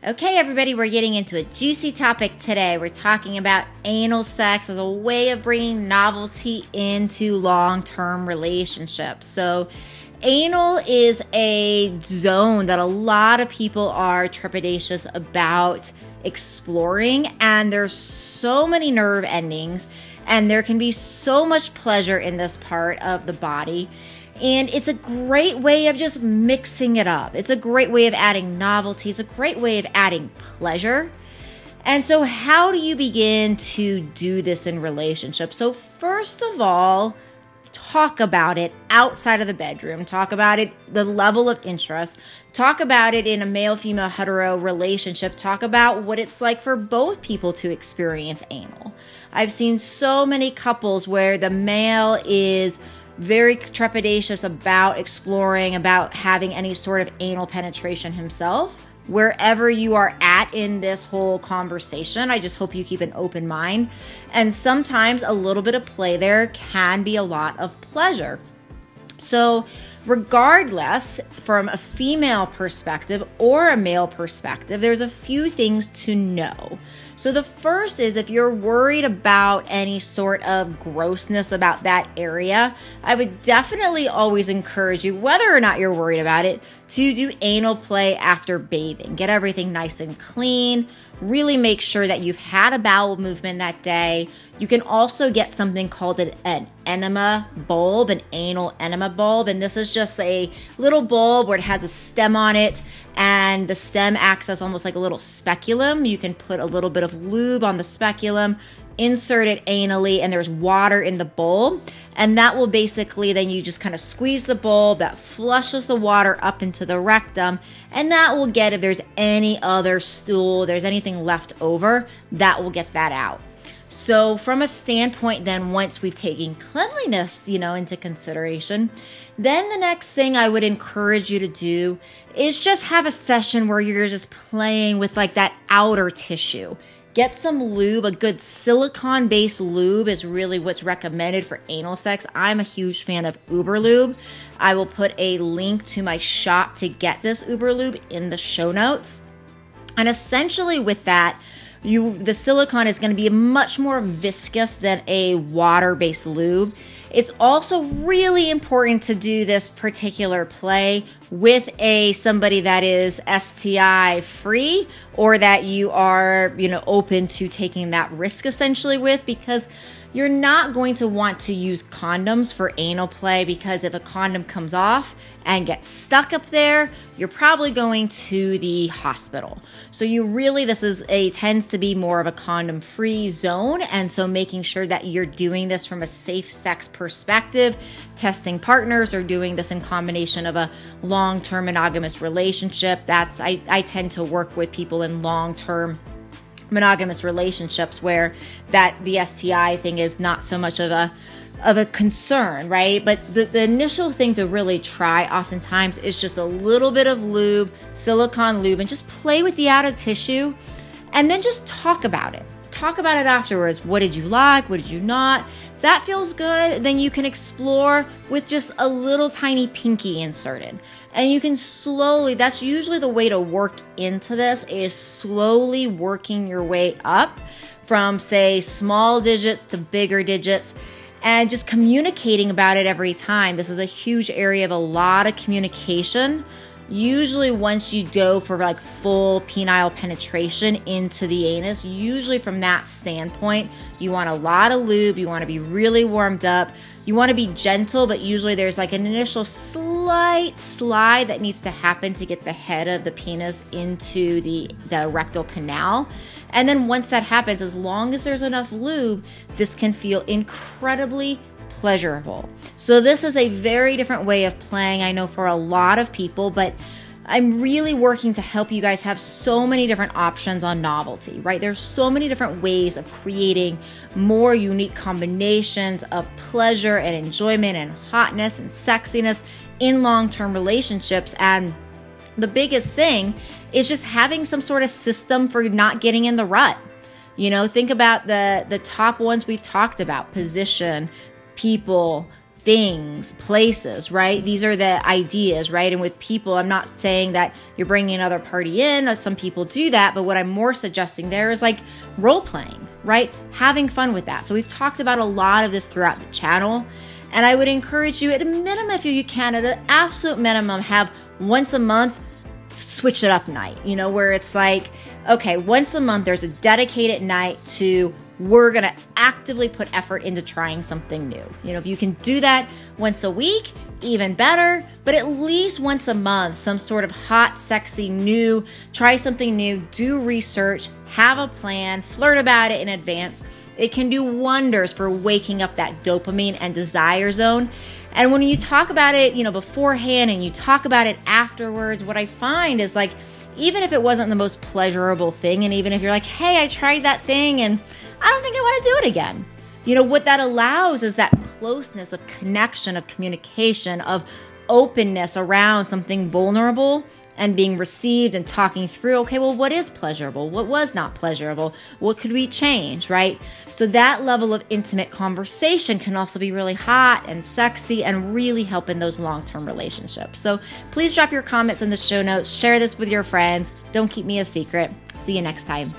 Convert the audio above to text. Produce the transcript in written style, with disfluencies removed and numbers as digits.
Okay, everybody, we're getting into a juicy topic today. We're talking about anal sex as a way of bringing novelty into long-term relationships. So anal is a zone that a lot of people are trepidatious about exploring, and there's so many nerve endings, and there can be so much pleasure in this part of the body. And it's a great way of just mixing it up. It's a great way of adding novelty. It's a great way of adding pleasure. And so how do you begin to do this in relationships? So first of all, talk about it outside of the bedroom. Talk about it, the level of interest. Talk about it in a male-female hetero relationship. Talk about what it's like for both people to experience anal. I've seen so many couples where the male is very trepidatious about exploring, about having any sort of anal penetration himself. Wherever you are at in this whole conversation, I just hope you keep an open mind. And sometimes a little bit of play there can be a lot of pleasure. So regardless, from a female perspective or a male perspective, there's a few things to know. So the first is, if you're worried about any sort of grossness about that area, I would definitely always encourage you, whether or not you're worried about it, to do anal play after bathing. Get everything nice and clean. Really make sure that you've had a bowel movement that day. You can also get something called an enema bulb, an anal enema bulb. And this is just a little bulb where it has a stem on it, and the stem acts as almost like a little speculum. You can put a little bit of lube on the speculum, insert it anally, and there's water in the bulb. And that will basically, then you just kind of squeeze the bulb, that flushes the water up into the rectum, and that will get, if there's any other stool, there's anything left over, that will get that out. So from a standpoint then, once we've taken cleanliness, into consideration, then the next thing I would encourage you to do is just have a session where you're just playing with like that outer tissue. Get some lube. A good silicone-based lube is really what's recommended for anal sex. I'm a huge fan of Uber Lube. I will put a link to my shop to get this Uber Lube in the show notes. And essentially with that, the silicone is going to be much more viscous than a water-based lube. It's also really important to do this particular play with somebody that is STI free, or that you are, open to taking that risk essentially with, because you're not going to want to use condoms for anal play, because if a condom comes off and gets stuck up there, you're probably going to the hospital. So this tends to be more of a condom-free zone. And so making sure that you're doing this from a safe sex perspective, testing partners, or doing this in combination of a long-term monogamous relationship. I tend to work with people in long-term monogamous relationships where the STI thing is not so much of a concern, right? But the initial thing to really try oftentimes is just a little bit of lube, silicone lube, and just play with the outer tissue, and then just talk about it. Talk about it afterwards. What did you like? What did you not? If that feels good, then you can explore with just a little tiny pinky inserted. And you can slowly, that's usually the way to work into this, is slowly working your way up from, say, small digits to bigger digits, and just communicating about it every time. This is a huge area of a lot of communication. Usually once you go for like full penile penetration into the anus, usually from that standpoint, you want a lot of lube, you want to be really warmed up, you want to be gentle, but usually there's like an initial slight slide that needs to happen to get the head of the penis into the rectal canal. And then once that happens, as long as there's enough lube, this can feel incredibly pleasurable. So this is a very different way of playing, I know, for a lot of people, but I'm really working to help you guys have so many different options on novelty, right? There's so many different ways of creating more unique combinations of pleasure and enjoyment and hotness and sexiness in long-term relationships. And the biggest thing is just having some sort of system for not getting in the rut. Think about the top ones we've talked about: position, people, things, places, right? These are the ideas, right? And with people, I'm not saying that you're bringing another party in. Some people do that, but what I'm more suggesting there is like role playing, right? Having fun with that. So we've talked about a lot of this throughout the channel, and I would encourage you at a minimum, if you can, at an absolute minimum, have once a month, switch it up night, where it's like, okay, once a month, there's a dedicated night to we're going to actively put effort into trying something new. If you can do that once a week, even better, but at least once a month, some sort of hot, sexy, new, try something new, do research, have a plan, flirt about it in advance. It can do wonders for waking up that dopamine and desire zone. And when you talk about it, beforehand and you talk about it afterwards, what I find is like, even if it wasn't the most pleasurable thing, and even if you're like, hey, I tried that thing and I don't think I want to do it again. What that allows is that closeness of connection, of communication, of openness around something vulnerable and being received and talking through, okay, well, what is pleasurable? What was not pleasurable? What could we change, right? So that level of intimate conversation can also be really hot and sexy and really help in those long-term relationships. So please drop your comments in the show notes. Share this with your friends. Don't keep me a secret. See you next time.